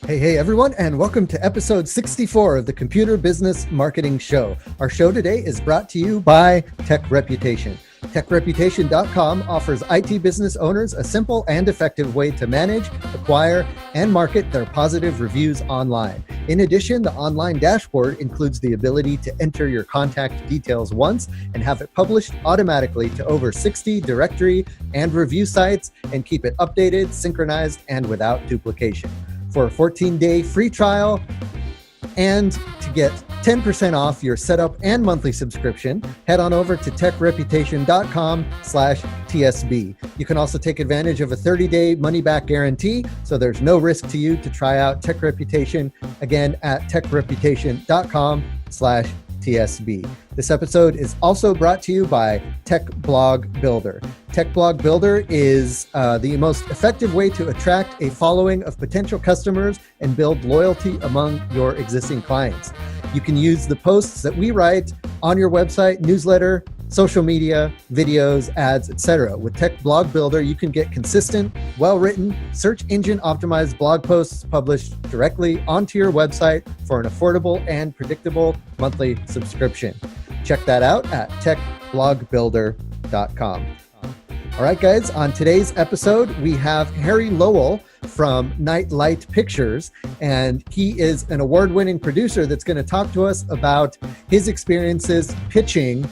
Hey everyone, and welcome to episode 64 of the Computer Business Marketing Show. Our show today is brought to you by TechReputation. TechReputation.com offers IT business owners a simple and effective way to manage, acquire, and market their positive reviews online. In addition, the online dashboard includes the ability to enter your contact details once and have it published automatically to over 60 directory and review sites and keep it updated, synchronized, and without duplication. For a 14-day free trial and to get 10% off your setup and monthly subscription, head on over to techreputation.com/TSB. You can also take advantage of a 30-day money-back guarantee, so there's no risk to you to try out Tech Reputation, again, at techreputation.com/TSB. This episode is also brought to you by Tech Blog Builder. Tech Blog Builder is the most effective way to attract a following of potential customers and build loyalty among your existing clients. You can use the posts that we write on your website, newsletter, social media, videos, ads, etc. With Tech Blog Builder, you can get consistent, well-written, search engine optimized blog posts published directly onto your website for an affordable and predictable monthly subscription. Check that out at techblogbuilder.com. All right, guys, on today's episode, we have Harry Lowell from Nightlight Pictures, and he is an award-winning producer that's going to talk to us about his experiences pitching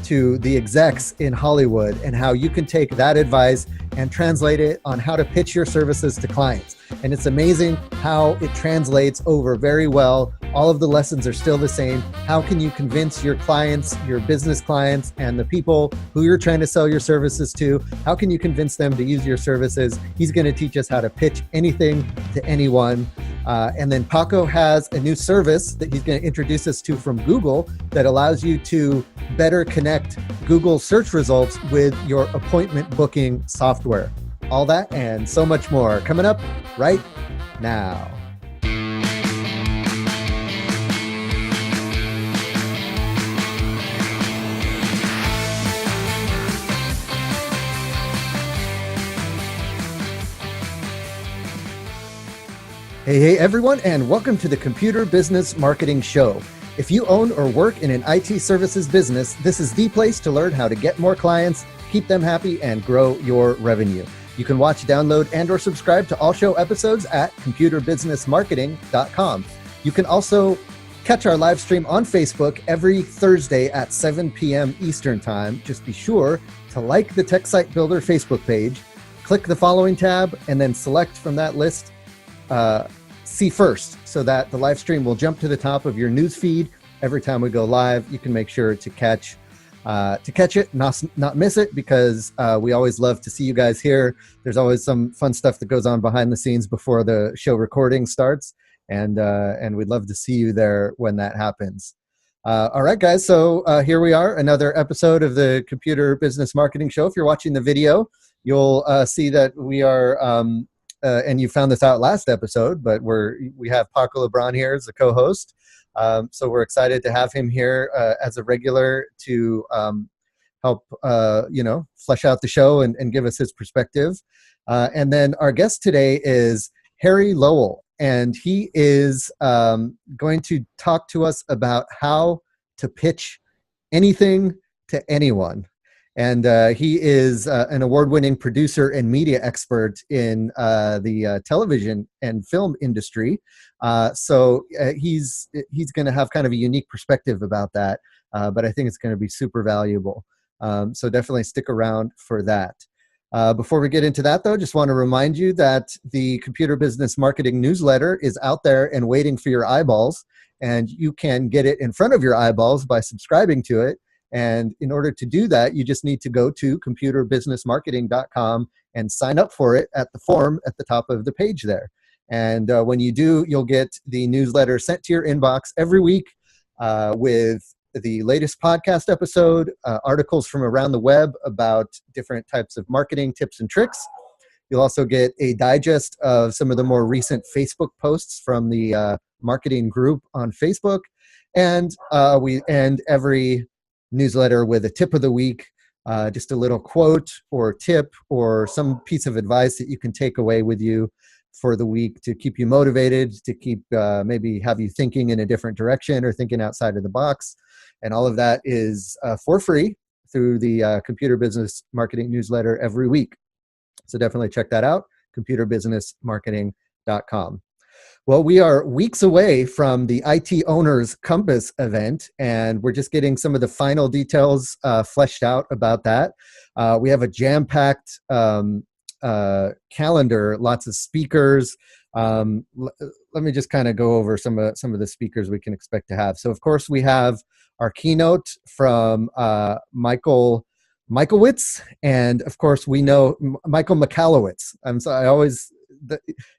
to the execs in Hollywood and how you can take that advice and translate it on how to pitch your services to clients. And it's amazing how it translates over very well. All of the lessons are still the same. How can you convince your clients, your business clients, and the people who you're trying to sell your services to, how can you convince them to use your services? He's going to teach us how to pitch anything to anyone. And then Paco has a new service that he's going to introduce us to from Google that allows you to better connect Google search results with your appointment booking software. All that and so much more coming up right now. Hey everyone, and welcome to the Computer Business Marketing Show. If you own or work in an IT services business, this is the place to learn how to get more clients, keep them happy, and grow your revenue. You can watch, download, and or subscribe to all show episodes at computerbusinessmarketing.com. You can also catch our live stream on Facebook every Thursday at 7 p.m. Eastern Time. Just be sure to like the Tech Site Builder Facebook page, click the following tab, and then select from that list see first, so that the live stream will jump to the top of your news feed every time we go live. You can make sure to catch it, not miss it, because we always love to see you guys here. There's always some fun stuff that goes on behind the scenes before the show recording starts, and we'd love to see you there when that happens. All right, guys, so here we are, another episode of the Computer Business Marketing Show. If you're watching the video, you'll see that we are and you found this out last episode, but we have Paco LeBron here as a co-host. So we're excited to have him here as a regular to help flesh out the show and give us his perspective. And then our guest today is Harry Lowell, and he is going to talk to us about how to pitch anything to anyone. And he is an award-winning producer and media expert in the television and film industry. So he's going to have kind of a unique perspective about that, but I think it's going to be super valuable. So definitely stick around for that. Before we get into that, though, just want to remind you that the Computer Business Marketing newsletter is out there and waiting for your eyeballs, and you can get it in front of your eyeballs by subscribing to it. And in order to do that, you just need to go to computerbusinessmarketing.com and sign up for it at the form at the top of the page there. And when you do, you'll get the newsletter sent to your inbox every week with the latest podcast episode, articles from around the web about different types of marketing tips and tricks. You'll also get a digest of some of the more recent Facebook posts from the marketing group on Facebook. And we end every newsletter with a tip of the week, just a little quote or tip or some piece of advice that you can take away with you for the week to keep you motivated, to keep maybe have you thinking in a different direction or thinking outside of the box. And all of that is for free through the Computer Business Marketing newsletter every week. So definitely check that out, computerbusinessmarketing.com. Well, we are weeks away from the IT Owners Compass event, and we're just getting some of the final details fleshed out about that. We have a jam-packed calendar, lots of speakers. Let me just kind of go over some of the speakers we can expect to have. So, of course, we have our keynote from Michael Michaelowitz, and of course, we know Michael Michalowicz.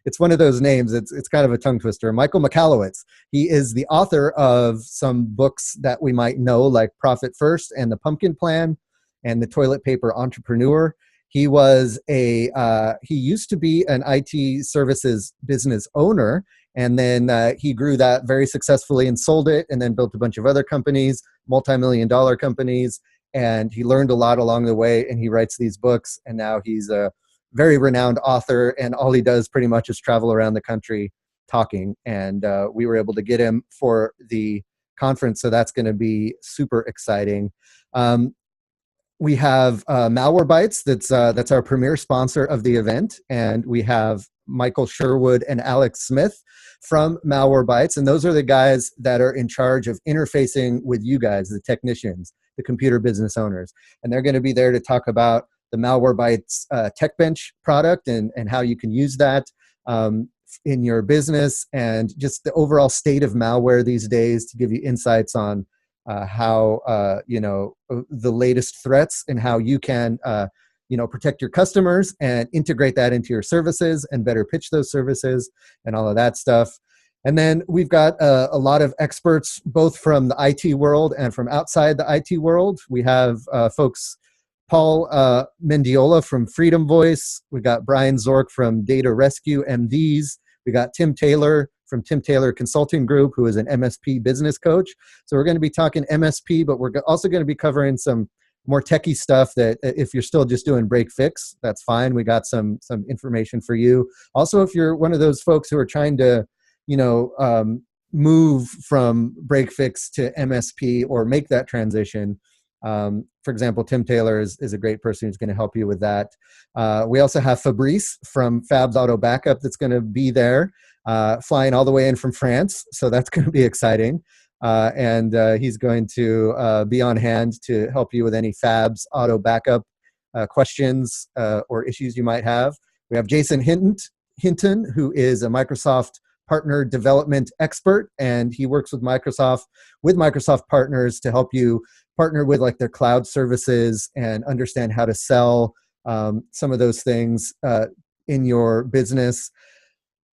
It's one of those names. It's kind of a tongue twister. Michael Michalowicz. He is the author of some books that we might know, like Profit First and The Pumpkin Plan, and The Toilet Paper Entrepreneur. He was he used to be an IT services business owner, and then he grew that very successfully and sold it, and then built a bunch of other companies, multi-million-dollar companies, and he learned a lot along the way, and he writes these books, and now he's a very renowned author, and all he does pretty much is travel around the country talking, and we were able to get him for the conference, so that's going to be super exciting. We have Malwarebytes, that's our premier sponsor of the event, and we have Michael Sherwood and Alex Smith from Malwarebytes, and those are the guys that are in charge of interfacing with you guys, the technicians, the computer business owners, and they're going to be there to talk about the Malwarebytes TechBench product and how you can use that in your business, and just the overall state of malware these days, to give you insights on how the latest threats and how you can protect your customers and integrate that into your services and better pitch those services and all of that stuff. And then we've got a lot of experts both from the IT world and from outside the IT world. We have folks, Paul Mendiola from Freedom Voice. We got Brian Zork from Data Rescue MDs. We got Tim Taylor from Tim Taylor Consulting Group, who is an MSP business coach. So we're going to be talking MSP, but we're also going to be covering some more techie stuff that if you're still just doing break fix, that's fine. We got some information for you. Also, if you're one of those folks who are trying to, move from break fix to MSP or make that transition, for example, Tim Taylor is a great person who's going to help you with that. We also have Fabrice from Fabs Auto Backup that's going to be there, flying all the way in from France. So that's going to be exciting. And he's going to be on hand to help you with any Fabs Auto Backup questions or issues you might have. We have Jason Hinton, who is a Microsoft partner development expert, and he works with Microsoft partners to help you partner with like their cloud services and understand how to sell some of those things in your business.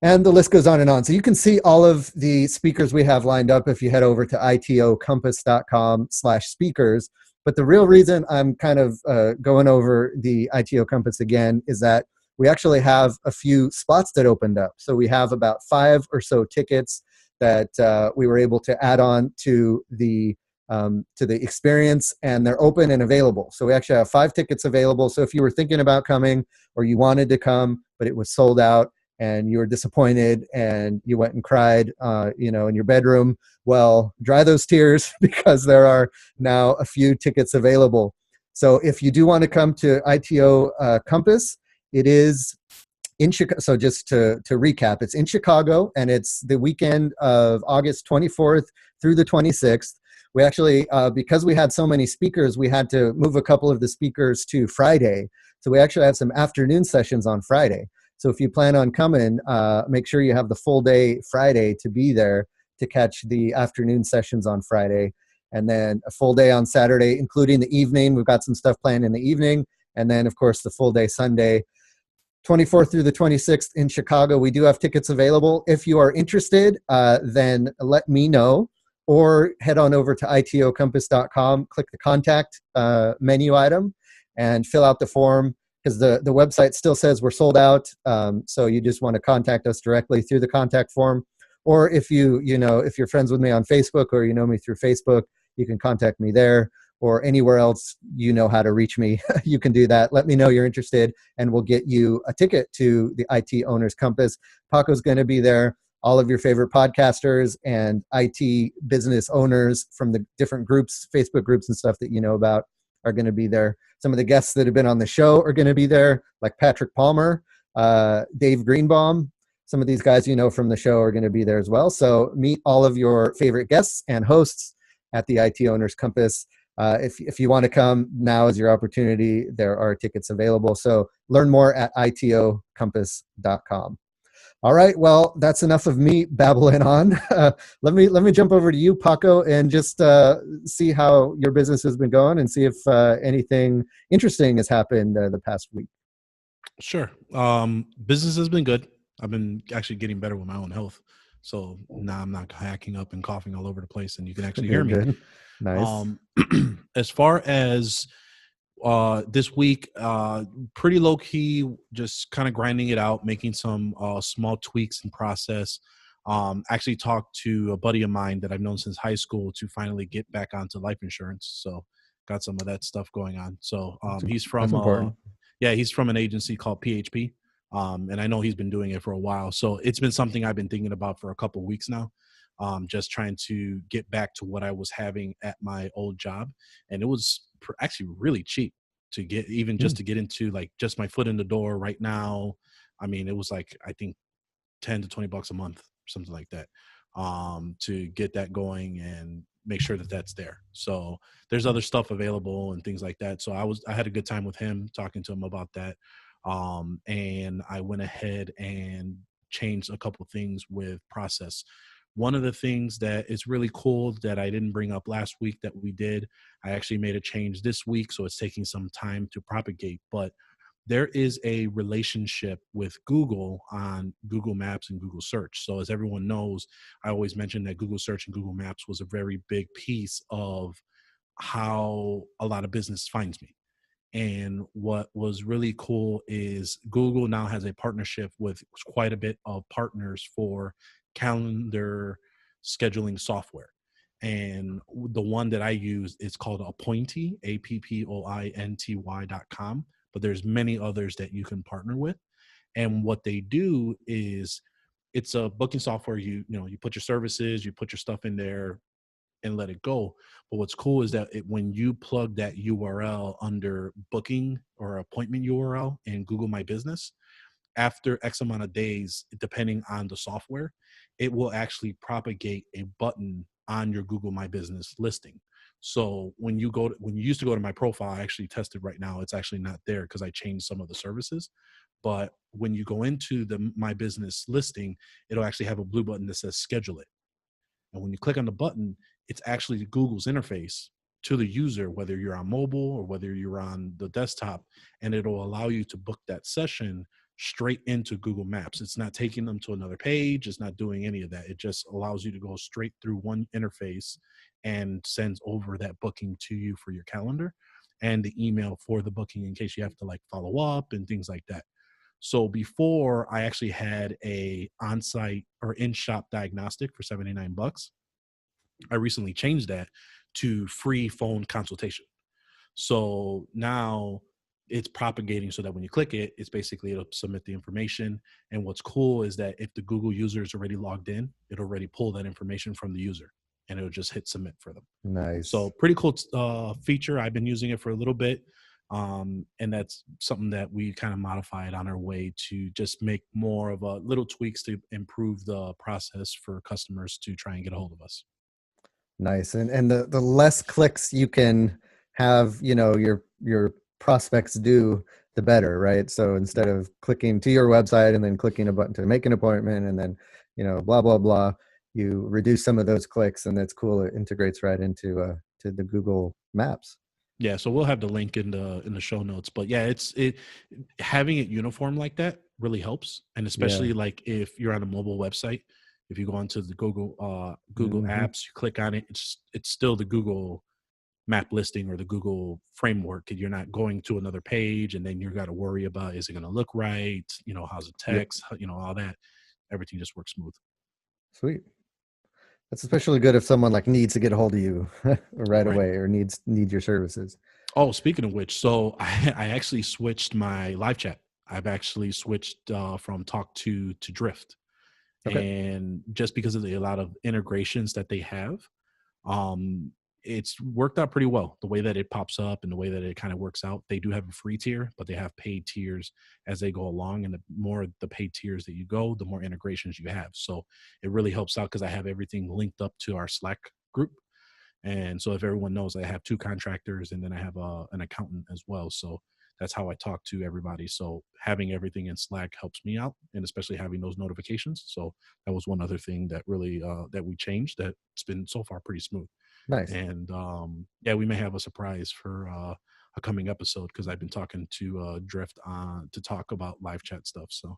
And the list goes on and on. So you can see all of the speakers we have lined up if you head over to itocompass.com/speakers. But the real reason I'm kind of going over the ITO Compass again is that we actually have a few spots that opened up. So we have about 5 or so tickets that we were able to add on to the experience, and they're open and available. So we actually have 5 tickets available. So if you were thinking about coming or you wanted to come, but it was sold out and you were disappointed and you went and cried, in your bedroom, well, dry those tears because there are now a few tickets available. So if you do want to come to ITO Compass, it is in Chicago. So just to recap, it's in Chicago, and it's the weekend of August 24th through the 26th. We actually, because we had so many speakers, we had to move a couple of the speakers to Friday. So we actually have some afternoon sessions on Friday. So if you plan on coming, make sure you have the full day Friday to be there to catch the afternoon sessions on Friday. And then a full day on Saturday, including the evening. We've got some stuff planned in the evening. And then, of course, the full day Sunday, 24th through the 26th in Chicago. We do have tickets available. If you are interested, then let me know, or head on over to itocompass.com, click the contact menu item, and fill out the form, because the website still says we're sold out. So you just want to contact us directly through the contact form. Or if if you're friends with me on Facebook or you know me through Facebook, you can contact me there. or anywhere else you know how to reach me, you can do that. Let me know you're interested, and we'll get you a ticket to the IT Owners Compass. Paco's going to be there. All of your favorite podcasters and IT business owners from the different groups, Facebook groups and stuff that you know about, are going to be there. Some of the guests that have been on the show are going to be there, like Patrick Palmer, Dave Greenbaum. Some of these guys you know from the show are going to be there as well. So meet all of your favorite guests and hosts at the IT Owners Compass. If you want to come, now is your opportunity. There are tickets available. So learn more at itocompass.com. All right, well, that's enough of me babbling on. Let me jump over to you, Paco, and just see how your business has been going, and see if anything interesting has happened the past week. Sure. Business has been good. I've been actually getting better with my own health, so now I'm not hacking up and coughing all over the place, and you can actually hear me. Good. Nice. As far as this week, pretty low key, just kind of grinding it out, making some small tweaks in process. Actually talked to a buddy of mine that I've known since high school to finally get back onto life insurance. So got some of that stuff going on. So he's from he's from an agency called PHP. And I know he's been doing it for a while. So it's been something I've been thinking about for a couple of weeks now. Just trying to get back to what I was having at my old job. And it was actually really cheap to get, even just to get into, like, just my foot in the door right now. I mean, it was like, I think 10 to 20 bucks a month, something like that, to get that going and make sure that that's there. So there's other stuff available and things like that. So I had a good time with him, talking to him about that. And I went ahead and changed a couple things with process. One of the things that is really cool that I didn't bring up last week that we did, I actually made a change this week, so it's taking some time to propagate, but there is a relationship with Google on Google Maps and Google Search. So as everyone knows, I always mention that Google Search and Google Maps was a very big piece of how a lot of business finds me. And what was really cool is Google now has a partnership with quite a bit of partners for calendar scheduling software. And the one that I use is called Appointy, APPOINTY.com. But there's many others that you can partner with. And what they do is, it's a booking software. You put your services, you put your stuff in there and let it go. But what's cool is that when you plug that URL under booking or appointment URL in Google My Business, after X amount of days, depending on the software, it will actually propagate a button on your Google My Business listing. So when you used to go to my profile, I actually tested right now, it's actually not there because I changed some of the services. But when you go into the My Business listing, it'll actually have a blue button that says schedule it. And when you click on the button, it's actually Google's interface to the user, whether you're on mobile or whether you're on the desktop, and it'll allow you to book that session straight into Google Maps. It's not taking them to another page. It's not doing any of that. It just allows you to go straight through one interface and sends over that booking to you for your calendar and the email for the booking in case you have to, like, follow up and things like that. So before, I actually had a on-site or in-shop diagnostic for $79. I recently changed that to free phone consultation. So now it's propagating so that when you click it, it's basically, it'll submit the information. And what's cool is that if the Google user is already logged in, it'll already pull that information from the user and it'll just hit submit for them. Nice. So pretty cool feature. I've been using it for a little bit. And that's something that we kind of modified on our way to just make more of a little tweaks to improve the process for customers to try and get a hold of us. Nice. And the less clicks you can have, your prospects do, the better, right? So instead of clicking to your website and then clicking a button to make an appointment and then, blah, blah, blah, you reduce some of those clicks, and that's cool. It integrates right into to the Google Maps. Yeah, so we'll have the link in the show notes. But yeah, it having it uniform like that really helps, and especially like if you're on a mobile website, if you go onto the Google Apps, you click on it, it's still the Google Map listing or the Google framework. You're not going to another page, and then you got to worry about, is it going to look right? How's the text? All that. Everything just works smooth. Sweet. That's especially good if someone like needs to get a hold of you right Right. away or need your services. Oh, speaking of which, so I actually switched my live chat. I've actually switched from Talk to Drift, Okay. and just because of a lot of integrations that they have, um, it's worked out pretty well. The way that it pops up and the way that it kind of works out. They do have a free tier, but they have paid tiers as they go along. And the more the paid tiers that you go, the more integrations you have. So it really helps out because I have everything linked up to our Slack group. And so if everyone knows, I have two contractors and then I have an accountant as well. So that's how I talk to everybody. So having everything in Slack helps me out, and especially having those notifications. So that was one other thing that really that we changed. That's been so far pretty smooth. Nice. And yeah, we may have a surprise for a coming episode because I've been talking to Drift on to talk about live chat stuff. So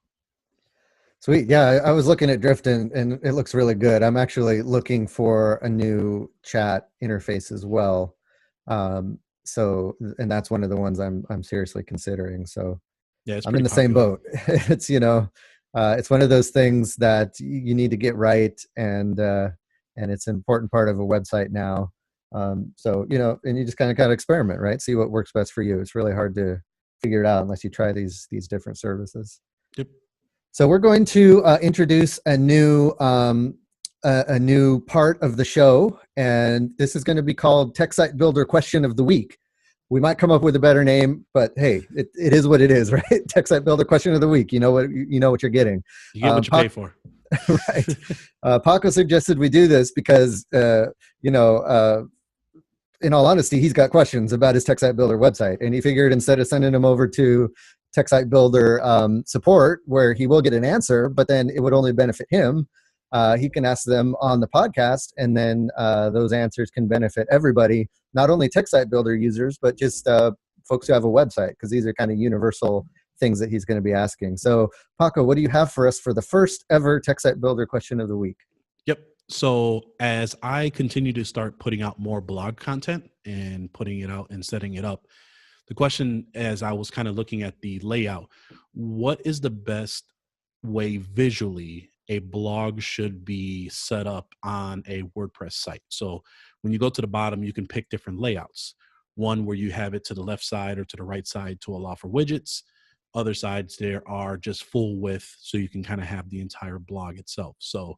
Sweet. Yeah, I was looking at Drift and it looks really good. I'm actually looking for a new chat interface as well. And that's one of the ones I'm seriously considering. So yeah, it's I'm in pretty the same popular. boat. It's, it's one of those things that you need to get right, and it's an important part of a website now. And you just kind of got to experiment, right? See what works best for you. It's really hard to figure it out unless you try these different services. Yep. So we're going to introduce a new part of the show, and this is going to be called Tech Site Builder Question of the Week. We might come up with a better name, but hey, it is what it is, right? Tech Site Builder Question of the Week. You know what you're getting. You get what you pay for. Right. Paco suggested we do this because in all honesty, he's got questions about his Tech Site Builder website, and he figured instead of sending him over to Tech Site Builder support, where he will get an answer, but then it would only benefit him, he can ask them on the podcast, and then those answers can benefit everybody, not only Tech Site Builder users, but just folks who have a website, because these are kind of universal things that he's going to be asking. So, Paco, what do you have for us for the first ever Tech Site Builder question of the week? Yep. So as I continue to start putting out more blog content and putting it out and setting it up, the question, as I was kind of looking at the layout, what is the best way visually a blog should be set up on a WordPress site? So when you go to the bottom, you can pick different layouts. One where you have it to the left side or to the right side to allow for widgets. Other sides there are just full width, so you can kind of have the entire blog itself. So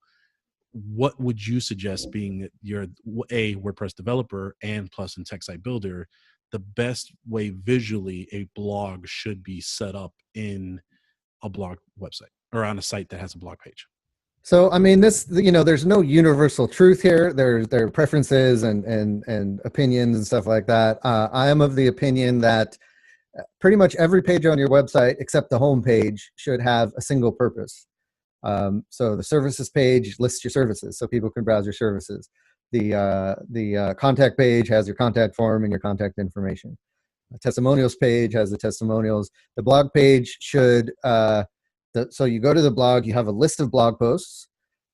what would you suggest, being that you're a WordPress developer and plus in Tech Site Builder, the best way visually a blog should be set up in a blog website or on a site that has a blog page? So, I mean, there's no universal truth here. There are preferences and opinions and stuff like that. I am of the opinion that pretty much every page on your website, except the home page, should have a single purpose. So the services page lists your services so people can browse your services. The contact page has your contact form and your contact information. The testimonials page has the testimonials. The blog page should, so you go to the blog, you have a list of blog posts.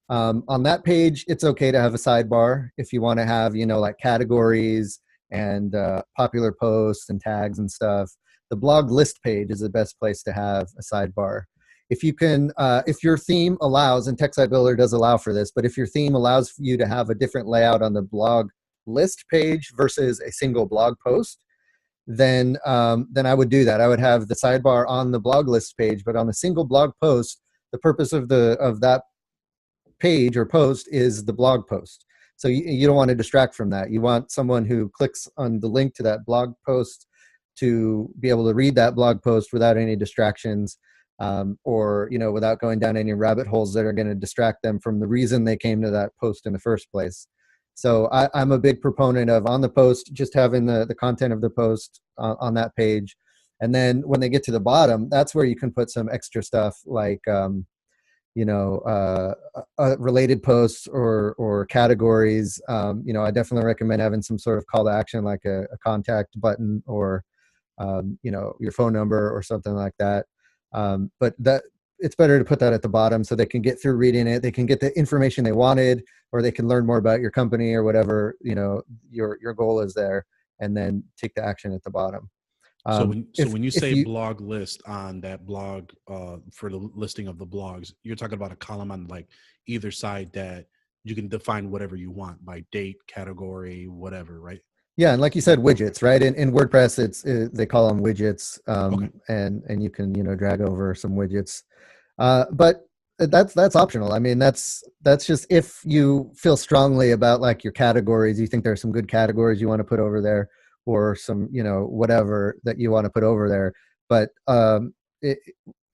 On that page, it's okay to have a sidebar if you want to have, like categories and popular posts and tags and stuff. The blog list page is the best place to have a sidebar. If you can, if your theme allows, and Tech Site Builder does allow for this, but if your theme allows for you to have a different layout on the blog list page versus a single blog post, then I would do that. I would have the sidebar on the blog list page, but on the single blog post, the purpose of that page or post is the blog post. So you don't want to distract from that. You want someone who clicks on the link to that blog post to be able to read that blog post without any distractions, or without going down any rabbit holes that are going to distract them from the reason they came to that post in the first place. So I'm a big proponent of, on the post, just having the content of the post on that page. And then when they get to the bottom, that's where you can put some extra stuff like related posts or categories. I definitely recommend having some sort of call to action, like a contact button or your phone number or something like that. But that it's better to put that at the bottom so they can get through reading it. They can get the information they wanted, or they can learn more about your company or whatever your goal is there, and then take the action at the bottom. So when you say you, blog list on that blog for the listing of the blogs, you're talking about a column on like either side that you can define whatever you want by date, category, whatever, right? Yeah, and like you said, widgets, right? In WordPress, they call them widgets, Okay. and you can drag over some widgets, but that's optional. I mean, that's just if you feel strongly about like your categories, you think there's some good categories you want to put over there, or some whatever that you want to put over there. But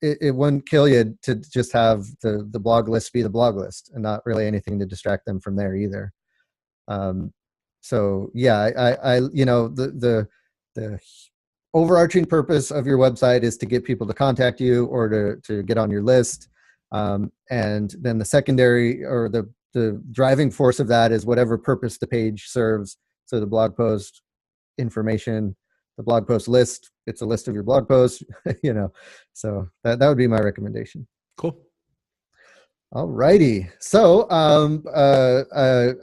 it wouldn't kill you to just have the blog list be the blog list and not really anything to distract them from there either. So yeah, I the overarching purpose of your website is to get people to contact you or to get on your list. And then the secondary or the driving force of that is whatever purpose the page serves. So the blog post information, the blog post list, it's a list of your blog posts, so that would be my recommendation. Cool. All righty. So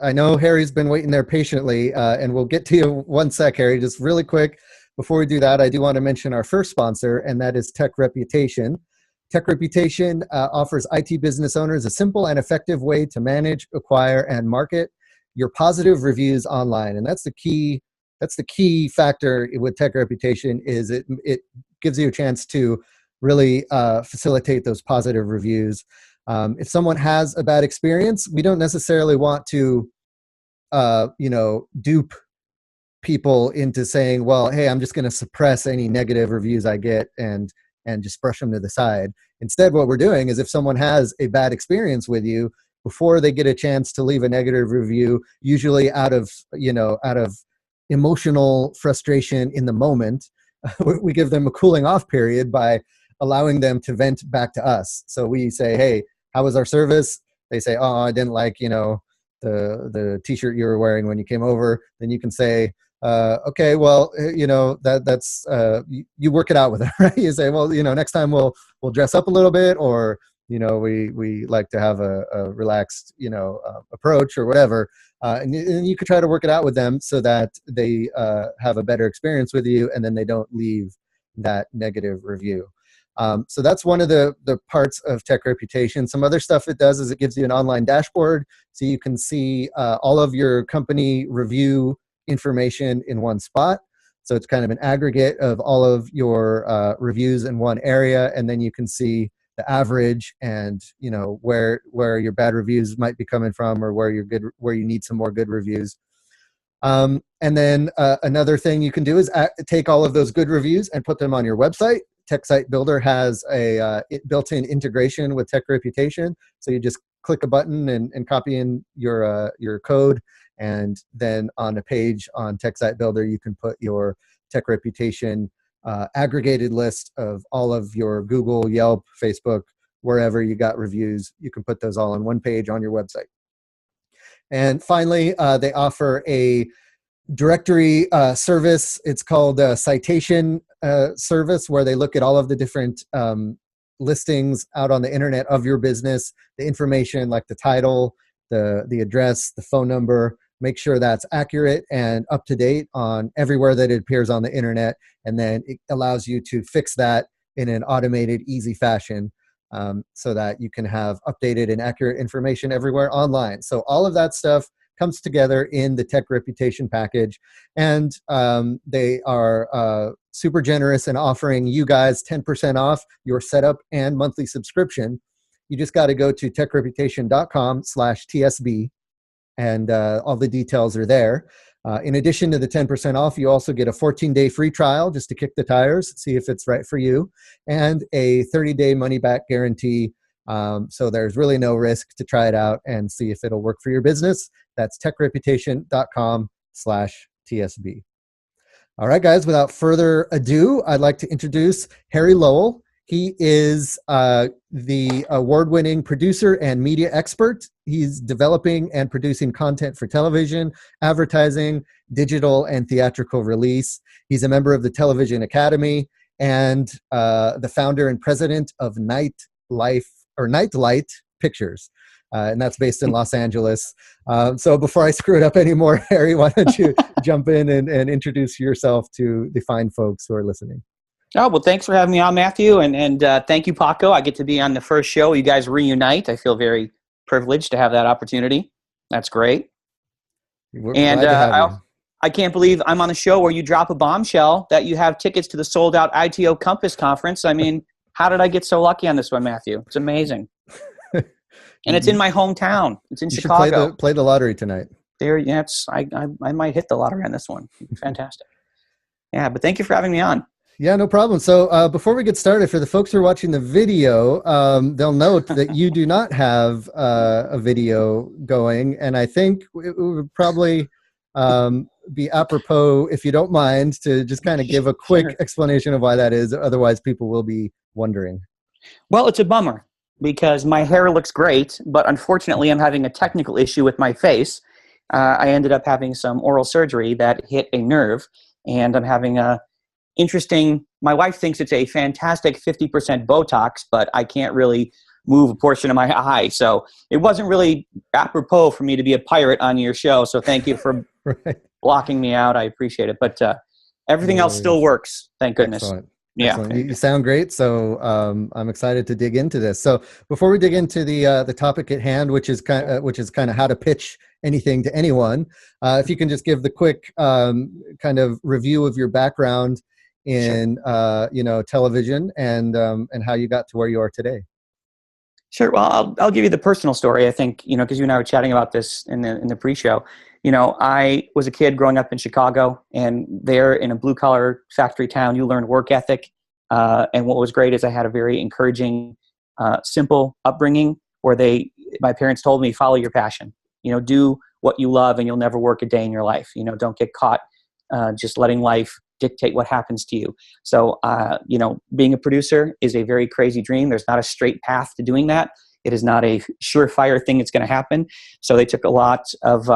I know Harry's been waiting there patiently, and we'll get to you one sec, Harry. Just really quick, before we do that, I do want to mention our first sponsor, and that is TechReputation. TechReputation offers IT business owners a simple and effective way to manage, acquire, and market your positive reviews online. And that's the key. That's the key factor with TechReputation is it gives you a chance to really facilitate those positive reviews. If someone has a bad experience, we don't necessarily want to, dupe people into saying, well, hey, I'm just going to suppress any negative reviews I get and just brush them to the side. Instead, what we're doing is if someone has a bad experience with you, before they get a chance to leave a negative review, usually out of emotional frustration in the moment, we give them a cooling off period by allowing them to vent back to us. So we say, hey, how was our service? They say, oh, I didn't like, the t-shirt you were wearing when you came over. Then you can say, okay, well, that's you work it out with them, right? You say, well, next time we'll dress up a little bit, or we like to have a relaxed approach or whatever, and you could try to work it out with them so that they have a better experience with you, and then they don't leave that negative review. So that's one of the parts of TechReputation. Some other stuff it does is it gives you an online dashboard, so you can see all of your company review information in one spot. So it's kind of an aggregate of all of your reviews in one area, and then you can see the average and where your bad reviews might be coming from, or where you need some more good reviews. And then another thing you can do is take all of those good reviews and put them on your website. TechSite Builder has a built-in integration with TechReputation, so you just click a button and copy in your code, and then on a page on TechSite Builder, you can put your TechReputation aggregated list of all of your Google, Yelp, Facebook, wherever you got reviews. You can put those all on one page on your website. And finally, they offer a directory service. It's called a citation service, where they look at all of the different listings out on the internet of your business, the information like the title, the address, the phone number, make sure that's accurate and up to date on everywhere that it appears on the internet. And then it allows you to fix that in an automated, easy fashion, so that you can have updated and accurate information everywhere online. So all of that stuff comes together in the TechReputation package. And they are super generous in offering you guys 10% off your setup and monthly subscription. You just got to go to techreputation.com/TSB, and all the details are there. In addition to the 10% off, you also get a 14-day free trial just to kick the tires, see if it's right for you, and a 30-day money-back guarantee. So there's really no risk to try it out and see if it'll work for your business. That's techreputation.com/TSB. All right, guys, without further ado, I'd like to introduce Harry Lowell. He is the award-winning producer and media expert. He's developing and producing content for television, advertising, digital, and theatrical release. He's a member of the Television Academy and the founder and president of Nightlight Pictures. And that's based in Los Angeles. So before I screw it up anymore, Harry, why don't you jump in and introduce yourself to the fine folks who are listening? Oh, well, thanks for having me on, Matthew. And thank you, Paco. I get to be on the first show. You guys reunite. I feel very privileged to have that opportunity. That's great. We're And glad to have you. I can't believe I'm on a show where you drop a bombshell that you have tickets to the sold-out ITO Compass conference. I mean, how did I get so lucky on this one, Matthew? It's amazing. And it's in my hometown. It's in Chicago. You should play the lottery tonight. I might hit the lottery on this one. Fantastic. Yeah, but thank you for having me on. Yeah, no problem. So before we get started, for the folks who are watching the video, they'll note that you do not have a video going. And I think it would probably be apropos, if you don't mind, to just kind of give a quick explanation of why that is. Otherwise, people will be wondering. Well, it's a bummer because my hair looks great, but unfortunately, I'm having a technical issue with my face. I ended up having some oral surgery that hit a nerve, and I'm having a interesting, my wife thinks it's a fantastic 50% Botox, but I can't really move a portion of my eye. So it wasn't really apropos for me to be a pirate on your show. So thank you for blocking me out. I appreciate it. But everything else still works. Thank goodness. Excellent. Yeah. Excellent. You sound great. So I'm excited to dig into this. So before we dig into the topic at hand, which is kind of how to pitch anything to anyone, if you can just give the quick kind of review of your background in television and how you got to where you are today. Sure. Well, I'll give you the personal story. I think because you and I were chatting about this in the pre-show. I was a kid growing up in Chicago, and there in a blue-collar factory town, you learn work ethic. And what was great is I had a very encouraging, simple upbringing where my parents told me, follow your passion. Do what you love, and you'll never work a day in your life. Don't get caught just letting life dictate what happens to you. So, being a producer is a very crazy dream. There's not a straight path to doing that. It is not a surefire thing that's going to happen. So they took a lot of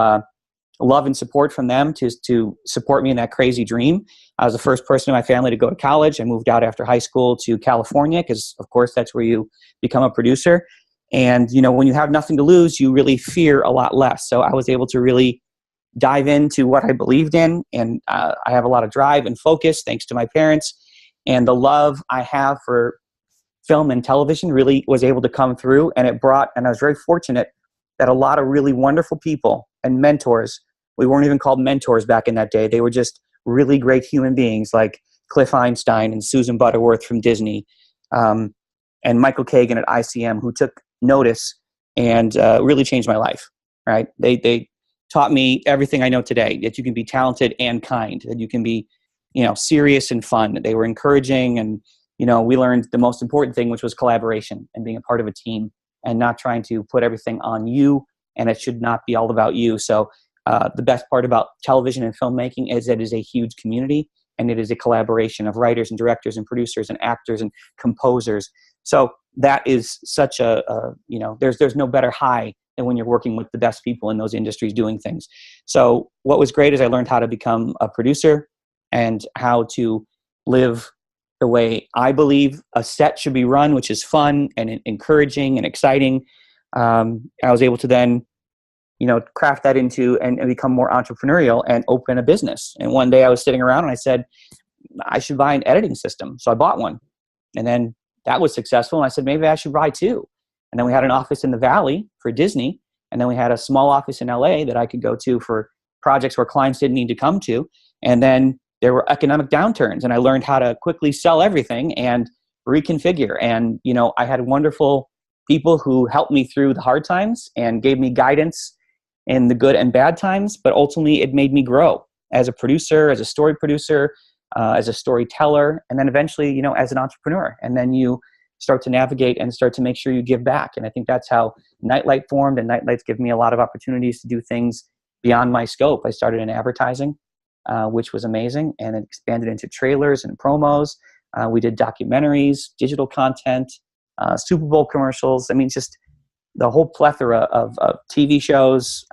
love and support from them to support me in that crazy dream. I was the first person in my family to go to college. I moved out after high school to California because, of course, that's where you become a producer. And, when you have nothing to lose, you really fear a lot less. So I was able to really dive into what I believed in. And I have a lot of drive and focus thanks to my parents. And the love I have for film and television really was able to come through. And I was very fortunate that a lot of really wonderful people and mentors, we weren't even called mentors back in that day. They were just really great human beings like Cliff Einstein and Susan Butterworth from Disney, and Michael Kagan at ICM, who took notice and really changed my life, right? They taught me everything I know today, that you can be talented and kind, that you can be, serious and fun. They were encouraging, and, we learned the most important thing, which was collaboration and being a part of a team and not trying to put everything on you, and it should not be all about you. So the best part about television and filmmaking is that it is a huge community, and it is a collaboration of writers and directors and producers and actors and composers. So that is such there's no better high than when you're working with the best people in those industries doing things. So what was great is I learned how to become a producer and how to live the way I believe a set should be run, which is fun and encouraging and exciting. I was able to then, craft that into and become more entrepreneurial and open a business. And one day I was sitting around and I said, I should buy an editing system. So I bought one. And then that was successful. And I said, maybe I should buy two. And then we had an office in the Valley for Disney. And then we had a small office in LA that I could go to for projects where clients didn't need to come to. And then there were economic downturns, and I learned how to quickly sell everything and reconfigure. And, I had wonderful people who helped me through the hard times and gave me guidance in the good and bad times. But ultimately, it made me grow as a producer, as a story producer, as a storyteller, and then eventually, as an entrepreneur. And then you start to navigate and start to make sure you give back. And I think that's how Nightlight formed, and Nightlight's given me a lot of opportunities to do things beyond my scope. I started in advertising, which was amazing, and it expanded into trailers and promos. We did documentaries, digital content, Super Bowl commercials. I mean, just the whole plethora of TV shows.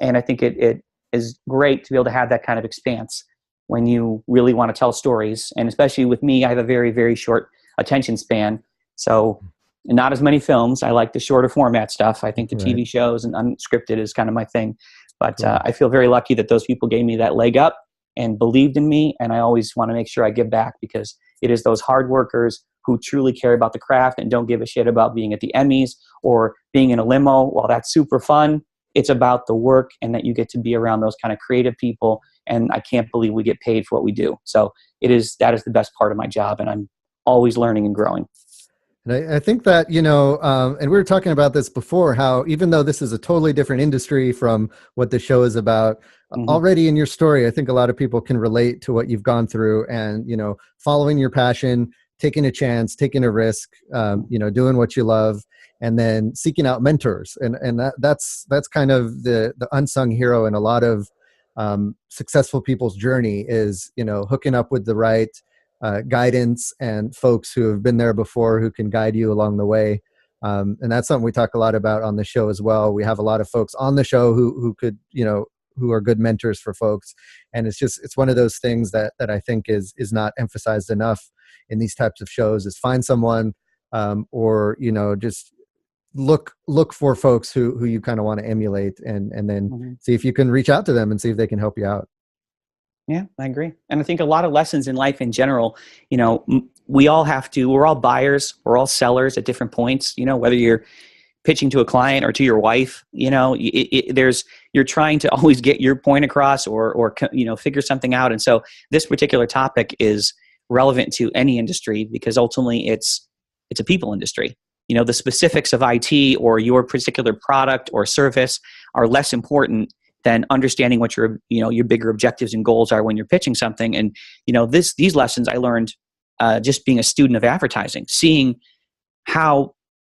And I think it is great to be able to have that kind of expanse when you really want to tell stories. And especially with me, I have a very, very short attention span. So not as many films. I like the shorter format stuff. I think the TV shows and unscripted is kind of my thing. But I feel very lucky that those people gave me that leg up and believed in me. And I always want to make sure I give back, because it is those hard workers who truly care about the craft and don't give a shit about being at the Emmys or being in a limo. While that's super fun, It's about the work and that you get to be around those kind of creative people. And I can't believe we get paid for what we do. So that is the best part of my job. And I'm always learning and growing. And I think that, and we were talking about this before, how even though this is a totally different industry from what the show is about, already in your story, I think a lot of people can relate to what you've gone through and, following your passion, taking a chance, taking a risk, doing what you love, and then seeking out mentors. And that's kind of the unsung hero in a lot of successful people's journey is, hooking up with the right guidance and folks who have been there before who can guide you along the way. And that's something we talk a lot about on the show as well. We have a lot of folks on the show who could, who are good mentors for folks. And it's one of those things that I think is not emphasized enough in these types of shows, is find someone or, just look for folks who you kind of want to emulate and then see if you can reach out to them and see if they can help you out. Yeah, I agree. And I think a lot of lessons in life in general, we're all buyers, we're all sellers at different points, whether you're pitching to a client or to your wife, you're trying to always get your point across or figure something out. And so this particular topic is relevant to any industry because ultimately it's a people industry. The specifics of IT or your particular product or service are less important than understanding what your bigger objectives and goals are when you're pitching something. And, these lessons I learned just being a student of advertising, seeing how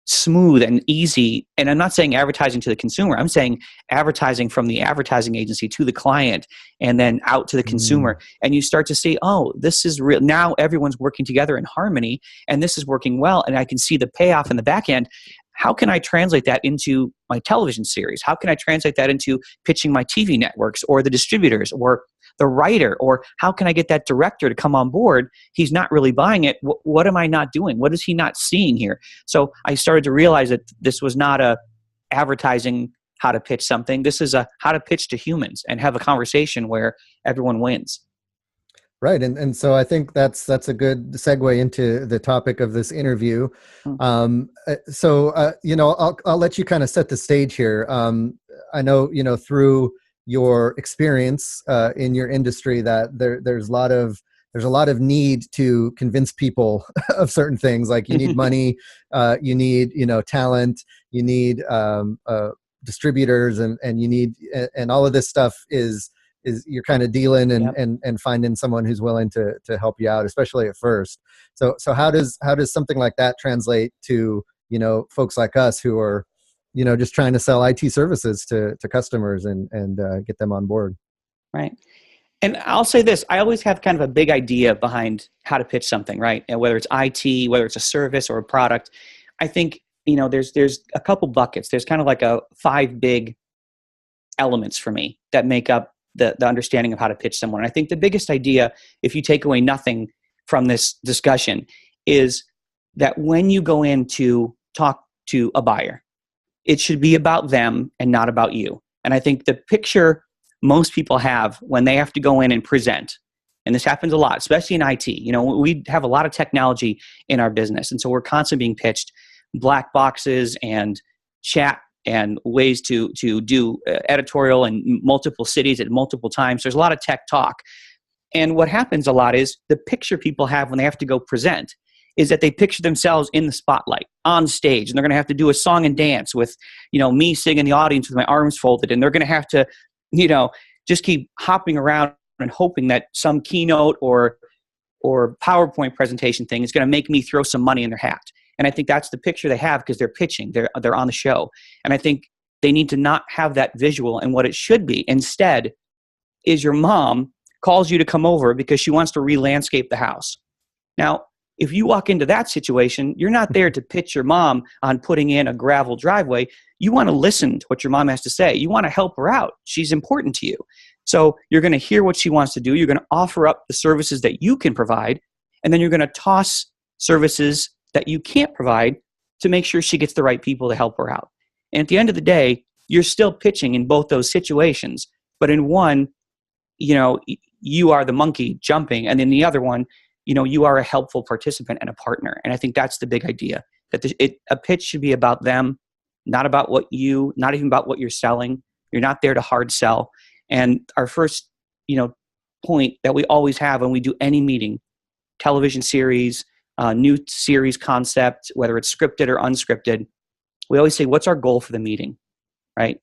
smooth and easy, and I'm not saying advertising to the consumer, I'm saying advertising from the advertising agency to the client and then out to the consumer. And you start to see, oh, this is real. Now everyone's working together in harmony and this is working well. And I can see the payoff in the back end. How can I translate that into my television series? How can I translate that into pitching my TV networks or the distributors or the writer? Or how can I get that director to come on board? He's not really buying it. What am I not doing? What is he not seeing here? So I started to realize that this was not a advertising how to pitch something. This is a how to pitch to humans and have a conversation where everyone wins. Right. And so I think that's a good segue into the topic of this interview. I'll let you kind of set the stage here. I know, through your experience in your industry that there's a lot of need to convince people of certain things. Like you need money, you need, talent, you need distributors and you need, and all of this stuff is you're kind of dealing and finding someone who's willing to help you out, especially at first. So how does something like that translate to, folks like us who are, just trying to sell IT services to customers and get them on board? Right. And I'll say this, I always have kind of a big idea behind how to pitch something, right? And whether it's IT, whether it's a service or a product, I think, there's a couple buckets. There's kind of like 5 big elements for me that make up the understanding of how to pitch someone. I think the biggest idea, if you take away nothing from this discussion, is that when you go in to talk to a buyer, it should be about them and not about you. And I think the picture most people have when they have to go in and present, and this happens a lot, especially in IT, we have a lot of technology in our business. And so we're constantly being pitched black boxes and chat and ways to do editorial in multiple cities at multiple times. There's a lot of tech talk. And what happens a lot is the picture people have when they have to go present is that they picture themselves in the spotlight on stage, and they're going to have to do a song and dance with, me sitting in the audience with my arms folded, and they're going to have to, just keep hopping around and hoping that some keynote or PowerPoint presentation thing is going to make me throw some money in their hat. And I think that's the picture they have because they're pitching, they're on the show. And I think they need to not have that visual. And what it should be instead is your mom calls you to come over because she wants to re-landscape the house. Now, if you walk into that situation, you're not there to pitch your mom on putting in a gravel driveway. You want to listen to what your mom has to say. You want to help her out. She's important to you. So you're going to hear what she wants to do. You're going to offer up the services that you can provide. And then you're going to toss services that you can't provide to make sure she gets the right people to help her out. And at the end of the day, you're still pitching in both those situations. But in one, you are the monkey jumping. And in the other one, you are a helpful participant and a partner. And I think that's the big idea, that a pitch should be about them, not about not even about what you're selling, You're not there to hard sell. And our first, point that we always have when we do any meeting, television series, new series concept, whether it's scripted or unscripted, we always say, what's our goal for the meeting, right?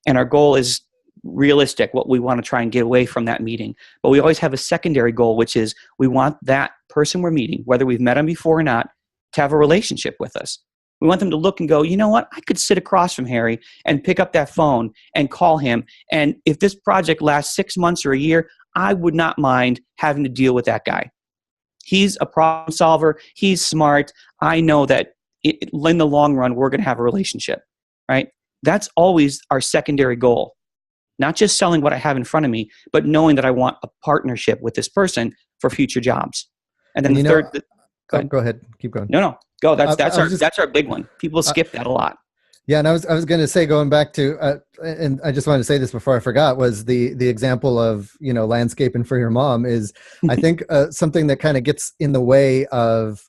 And our goal is realistic, what we want to try and get away from that meeting. But we always have a secondary goal, which is we want that person we're meeting, whether we've met them before or not, to have a relationship with us. We want them to look and go, you know what? I could sit across from Harry and pick up that phone and call him. And if this project lasts 6 months or a year, I would not mind having to deal with that guy. He's a problem solver. He's smart. I know that in the long run, we're going to have a relationship, right? That's always our secondary goal. Not just selling what I have in front of me, but knowing that I want a partnership with this person for future jobs. And then the third. Go ahead. Keep going. No, go. That's our big one. People skip that a lot. Yeah, and I was going to say, going back to, and I just wanted to say this before I forgot, was the example of landscaping for your mom is, I think something that kind of gets in the way of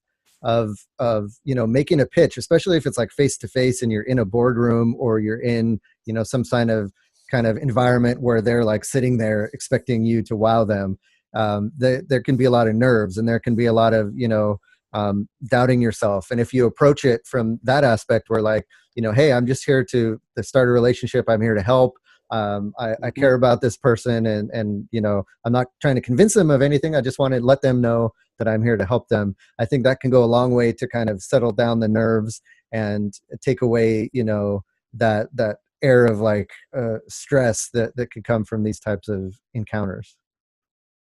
making a pitch, especially if it's like face to face and you're in a boardroom or you're in some kind of environment where they're like sitting there expecting you to wow them. There can be a lot of nerves, and there can be a lot of doubting yourself. And if you approach it from that aspect, where like, hey, I'm just here to start a relationship. I'm here to help. I care about this person, and I'm not trying to convince them of anything. I just want to let them know that I'm here to help them. I think that can go a long way to kind of settle down the nerves and take away, that air of like stress that could come from these types of encounters.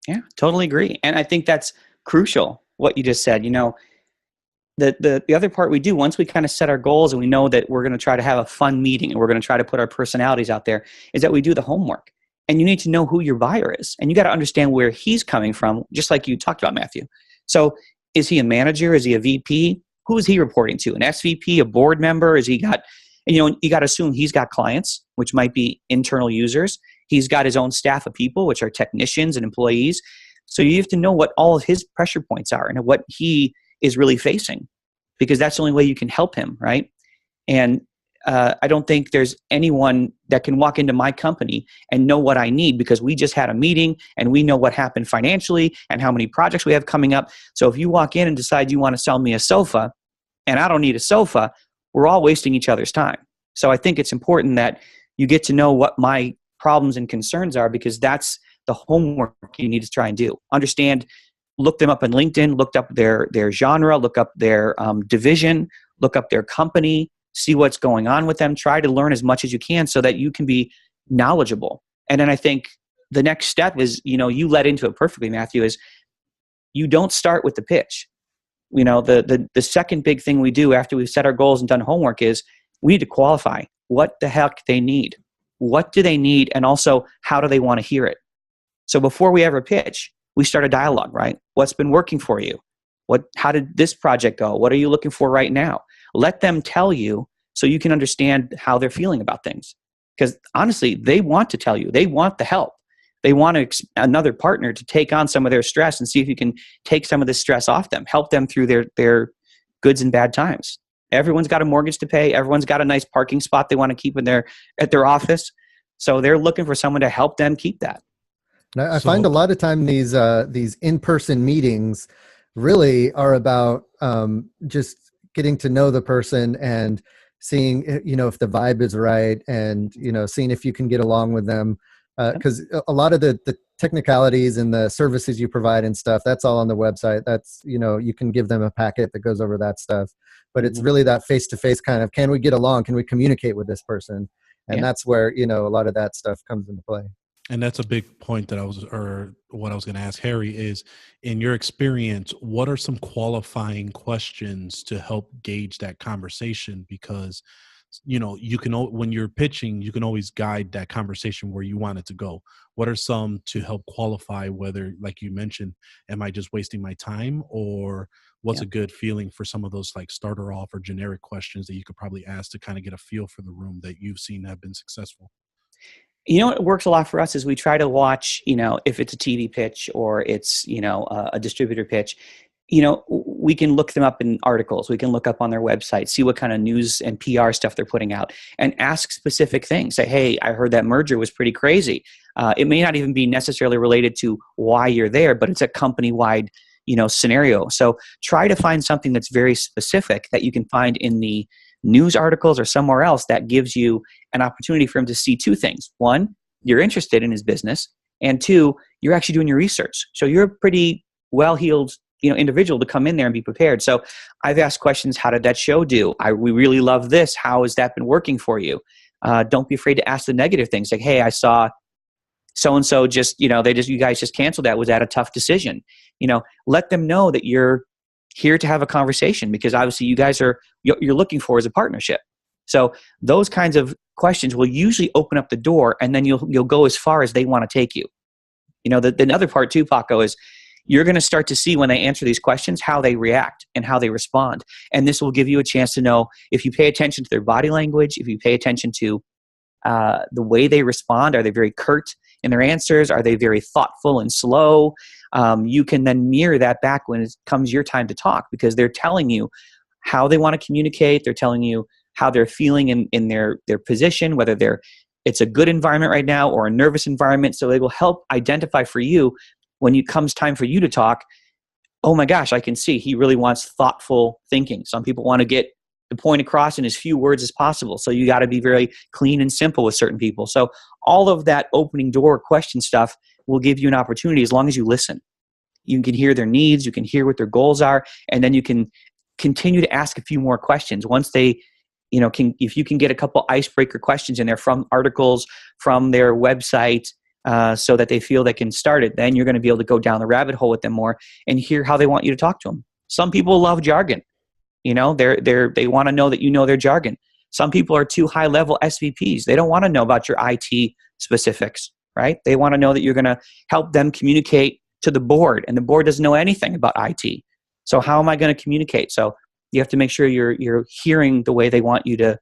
Yeah, totally agree. And I think that's crucial, what you just said. The other part we do, once we kind of set our goals and we know that we're going to try to have a fun meeting and we're going to try to put our personalities out there, is that we do the homework. And you need to know who your buyer is. And you got to understand where he's coming from, just like you talked about, Matthew. So is he a manager? Is he a VP? Who is he reporting to? An SVP, a board member? Is he got, you got to assume he's got clients, which might be internal users. He's got his own staff of people, which are technicians and employees. So you have to know what all of his pressure points are and what he is really facing, because that's the only way you can help him, right? And I don't think there's anyone that can walk into my company and know what I need, because we just had a meeting and we know what happened financially and how many projects we have coming up. So if you walk in and decide you want to sell me a sofa and I don't need a sofa, we're all wasting each other's time. So I think it's important that you get to know what my problems and concerns are, because that's the homework you need to try and do. Understand, look them up on LinkedIn, look up their genre, look up their division, look up their company, see what's going on with them. Try to learn as much as you can so that you can be knowledgeable. And then I think the next step is, you led into it perfectly, Matthew, is you don't start with the pitch. The second big thing we do after we've set our goals and done homework is we need to qualify what the heck they need. What do they need? And also, how do they want to hear it? So before we ever pitch, we start a dialogue, right? What's been working for you? How did this project go? What are you looking for right now? Let them tell you so you can understand how they're feeling about things. Because honestly, they want to tell you. They want the help. They want another partner to take on some of their stress and see if you can take some of this stress off them, help them through their goods and bad times. Everyone's got a mortgage to pay. Everyone's got a nice parking spot they want to keep at their office. So they're looking for someone to help them keep that. I find a lot of time these in-person meetings really are about just getting to know the person and seeing if the vibe is right, and seeing if you can get along with them, because a lot of the technicalities and the services you provide and stuff, that's all on the website. That's you can give them a packet that goes over that stuff, but it's really that face-to-face kind of, can we get along, can we communicate with this person? And that's where a lot of that stuff comes into play. And that's a big point what I was going to ask Harry is, in your experience, what are some qualifying questions to help gauge that conversation? Because, you can, when you're pitching, you can always guide that conversation where you want it to go. What are some to help qualify whether, like you mentioned, am I just wasting my time, or what's a good feeling for some of those like starter off or generic questions that you could probably ask to kind of get a feel for the room that you've seen have been successful? What works a lot for us is we try to watch, if it's a TV pitch or it's, a distributor pitch, we can look them up in articles. We can look up on their website, see what kind of news and PR stuff they're putting out, and ask specific things. Say, hey, I heard that merger was pretty crazy. It may not even be necessarily related to why you're there, but it's a company-wide, scenario. So try to find something that's very specific that you can find in the news articles or somewhere else that gives you an opportunity for him to see two things. One, you're interested in his business, and two, you're actually doing your research. So you're a pretty well-heeled individual to come in there and be prepared. So I've asked questions. How did that show do? We really love this. How has that been working for you? Don't be afraid to ask the negative things. Like, hey, I saw so-and-so you guys just canceled that. Was that a tough decision? Let them know that you're here to have a conversation, because obviously you're looking for is a partnership. So those kinds of questions will usually open up the door, and then you'll go as far as they want to take you. The other part too, Paco, is you're going to start to see when they answer these questions how they react and how they respond. And this will give you a chance to know, if you pay attention to their body language, if you pay attention to the way they respond. Are they very curt in their answers? Are they very thoughtful and slow? You can then mirror that back when it comes your time to talk, because they're telling you how they want to communicate. They're telling you how they're feeling in their position, whether it's a good environment right now or a nervous environment. So they will help identify for you when it comes time for you to talk. Oh my gosh, I can see he really wants thoughtful thinking. Some people want to get the point across in as few words as possible. So you got to be very clean and simple with certain people. So all of that opening door question stuff will give you an opportunity, as long as you listen. You can hear their needs, you can hear what their goals are, and then you can continue to ask a few more questions. Once they, if you can get a couple icebreaker questions in there from articles, from their website, so that they feel they can start it, then you're going to be able to go down the rabbit hole with them more and hear how they want you to talk to them. Some people love jargon. They want to know that you know their jargon. Some people are too high level SVPs. They don't want to know about your IT specifics, right? They want to know that you're going to help them communicate to the board, and the board doesn't know anything about IT. So how am I going to communicate? So you have to make sure you're hearing the way they want you to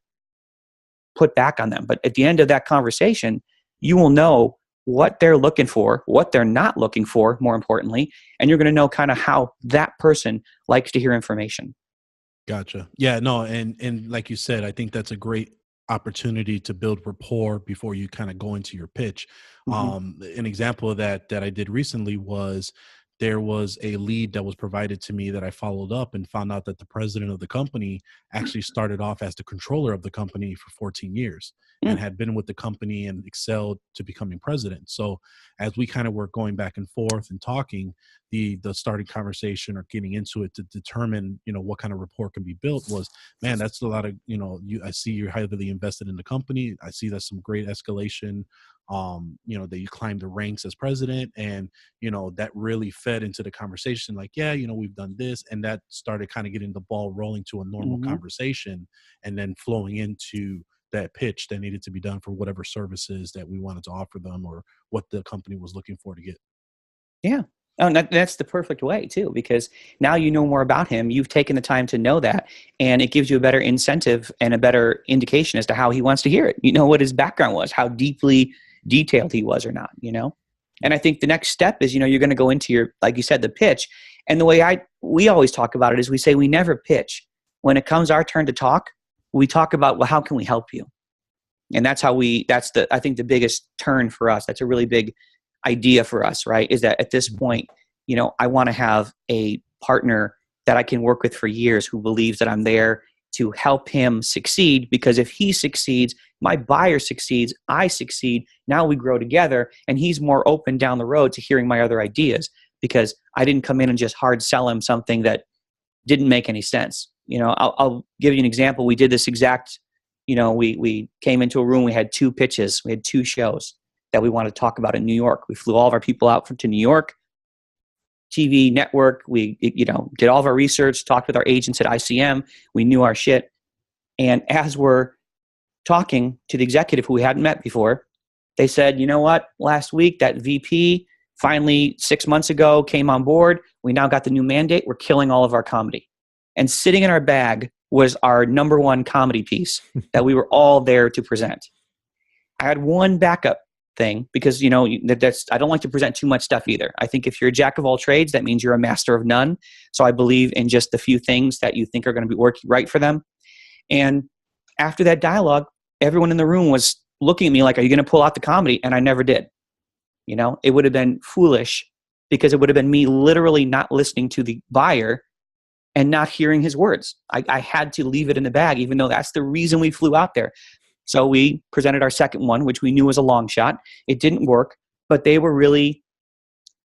put back on them. But at the end of that conversation, you will know what they're looking for, what they're not looking for, more importantly, and you're going to know kind of how that person likes to hear information. Gotcha. Yeah, no, and like you said, I think that's a great opportunity to build rapport before you kind of go into your pitch. Mm-hmm. An example of that I did recently was, there was a lead that was provided to me that I followed up and found out that the president of the company actually started off as the controller of the company for 14 years and had been with the company and excelled to becoming president. So as we kind of were going back and forth and talking, the starting conversation or getting into it to determine, what kind of rapport can be built was, man, that's a lot of, I see you're highly invested in the company. I see that's some great escalation, that you climbed the ranks as president, and that really fed into the conversation, like, yeah, we've done this, and that started kind of getting the ball rolling to a normal conversation, and then flowing into that pitch that needed to be done for whatever services that we wanted to offer them or what the company was looking for to get. Yeah. Oh, and that's the perfect way too, because now you know more about him. You've taken the time to know that, and it gives you a better incentive and a better indication as to how he wants to hear it. You know what his background was, how deeply detailed he was or not, And I think the next step is, you're going to go into your, like you said, the pitch. And the way we always talk about it is we say we never pitch. When it comes our turn to talk, we talk about, well, how can we help you? And that's I think the biggest turn for us. That's a really big idea for us, right? Is that at this point, I want to have a partner that I can work with for years who believes that I'm there to help him succeed, because if he succeeds, my buyer succeeds, I succeed, now we grow together, and he's more open down the road to hearing my other ideas, because I didn't come in and just hard sell him something that didn't make any sense. I'll give you an example. We did this exact, we came into a room, we had 2 pitches, we had 2 shows that we wanted to talk about in New York. We flew all of our people out to New York, TV network. We, did all of our research, talked with our agents at ICM. We knew our shit. And as we're talking to the executive who we hadn't met before, they said, you know what? Last week, that VP finally 6 months ago came on board. We now got the new mandate. We're killing all of our comedy. And sitting in our bag was our number 1 comedy piece that we were all there to present. I had one backup thing, because that's, I don't like to present too much stuff either. I think if you're a jack of all trades, that means you're a master of none. So I believe in just the few things that you think are going to be working right for them. And after that dialogue, everyone in the room was looking at me like, are you going to pull out the comedy? And I never did. It would have been foolish, because it would have been me literally not listening to the buyer and not hearing his words. I had to leave it in the bag, even though that's the reason we flew out there. So we presented our second one, which we knew was a long shot. It didn't work, but they were really,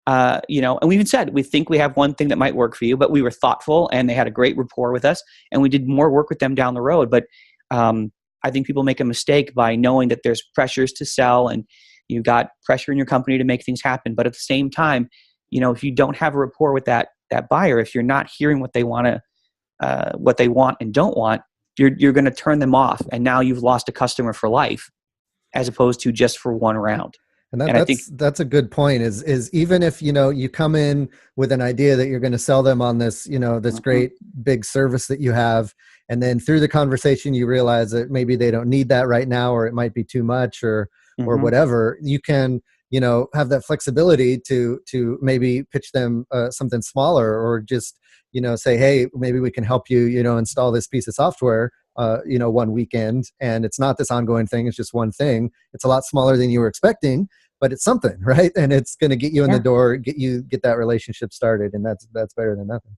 and we even said, we think we have one thing that might work for you, but we were thoughtful, and they had a great rapport with us, and we did more work with them down the road. But I think people make a mistake by knowing that there's pressures to sell, and you got pressure in your company to make things happen. But at the same time, if you don't have a rapport with that buyer, if you're not hearing what they want and don't want, you're going to turn them off, and now you've lost a customer for life, as opposed to just for one round. And I think that's a good point. Is even if you come in with an idea that you're going to sell them on this this great big service that you have, and then through the conversation you realize that maybe they don't need that right now, or it might be too much, or whatever, you can have that flexibility to maybe pitch them something smaller, or just say, hey, maybe we can help you install this piece of software one weekend, and it's not this ongoing thing, it's just one thing. It's a lot smaller than you were expecting, but it's something, right? And it's going to get you in the door, get that relationship started, and that's better than nothing.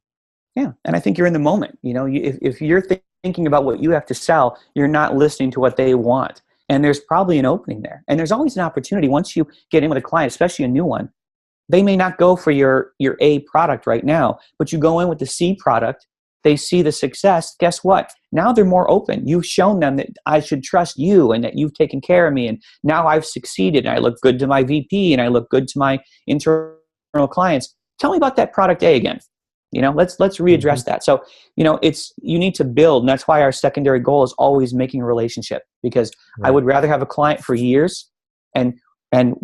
Yeah, and I think you're in the moment. If you're thinking about what you have to sell, you're not listening to what they want. And there's probably an opening there. And there's always an opportunity once you get in with a client, especially a new one. They may not go for your A product right now, but you go in with the C product, they see the success. Guess what? Now they're more open. You've shown them that I should trust you, and that you've taken care of me. And now I've succeeded, and I look good to my VP, and I look good to my internal clients. Tell me about that product A again. Let's readdress that. So, you need to build, and that's why our secondary goal is always making a relationship, because I would rather have a client for years and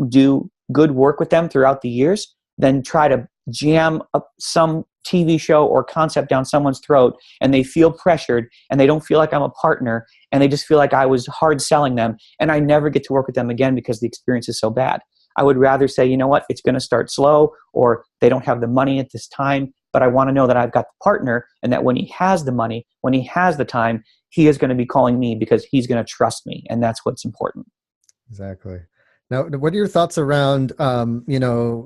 do good work with them throughout the years than try to jam up some TV show or concept down someone's throat, and they feel pressured, and they don't feel like I'm a partner, and they just feel like I was hard selling them, and I never get to work with them again because the experience is so bad. I would rather say, you know what, it's going to start slow, or they don't have the money at this time, but I want to know that I've got the partner, and that when he has the money, when he has the time, he is going to be calling me because he's going to trust me. And that's what's important. Exactly. Now, what are your thoughts around,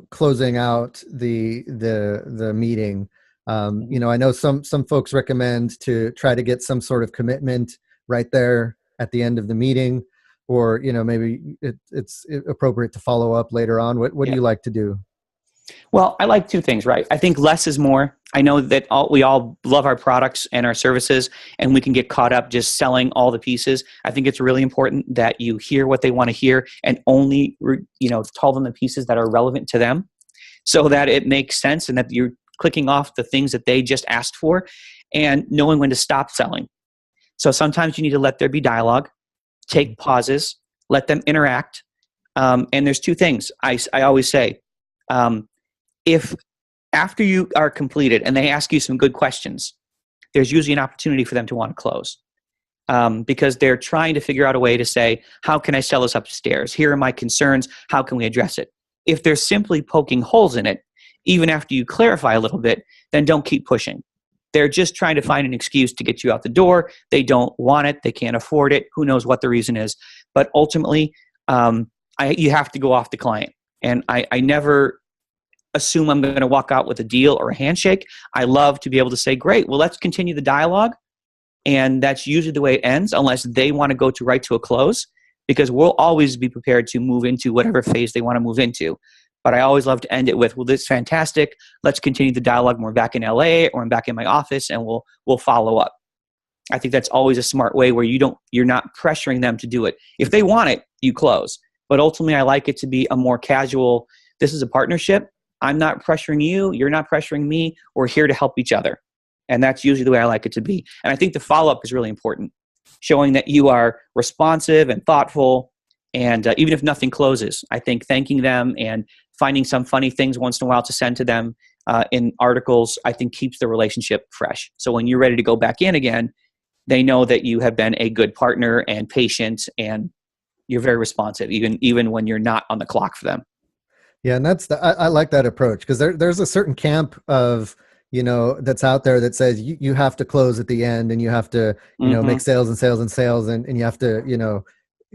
closing out the meeting? I know some folks recommend to try to get some sort of commitment right there at the end of the meeting, or, maybe it's appropriate to follow up later on. What do you like to do? Well, I like two things, right? I think less is more. I know that we all love our products and our services, and we can get caught up just selling all the pieces. I think it's really important that you hear what they want to hear, and only, tell them the pieces that are relevant to them, so that it makes sense, and that you're clicking off the things that they just asked for, and knowing when to stop selling. So sometimes you need to let there be dialogue, take pauses, let them interact. And there's two things I always say. If after you are completed and they ask you some good questions, there's usually an opportunity for them to want to close, because they're trying to figure out a way to say, how can I sell this upstairs? Here are my concerns. How can we address it? If they're simply poking holes in it, even after you clarify a little bit, then don't keep pushing. They're just trying to find an excuse to get you out the door. They don't want it. They can't afford it. Who knows what the reason is. But ultimately, you have to go off the client. And I never assume I'm going to walk out with a deal or a handshake. I love to be able to say, great, well, let's continue the dialogue. And that's usually the way it ends, unless they want to go right to a close, because we'll always be prepared to move into whatever phase they want to move into. But I always love to end it with, well, this is fantastic. Let's continue the dialogue when we're back in LA, or I'm back in my office, and we'll follow up. I think that's always a smart way, where you're not pressuring them to do it. If they want it, you close. But ultimately, I like it to be a more casual, this is a partnership. I'm not pressuring you. You're not pressuring me. We're here to help each other. And that's usually the way I like it to be. And I think the follow-up is really important, showing that you are responsive and thoughtful. And even if nothing closes, I think thanking them and finding some funny things once in a while to send to them in articles, I think keeps the relationship fresh. So when you're ready to go back in again, they know that you have been a good partner and patient and you're very responsive, even when you're not on the clock for them. Yeah, and I like that approach, because there's a certain camp of, that's out there that says you have to close at the end, and you have to make sales and sales and sales, and you have to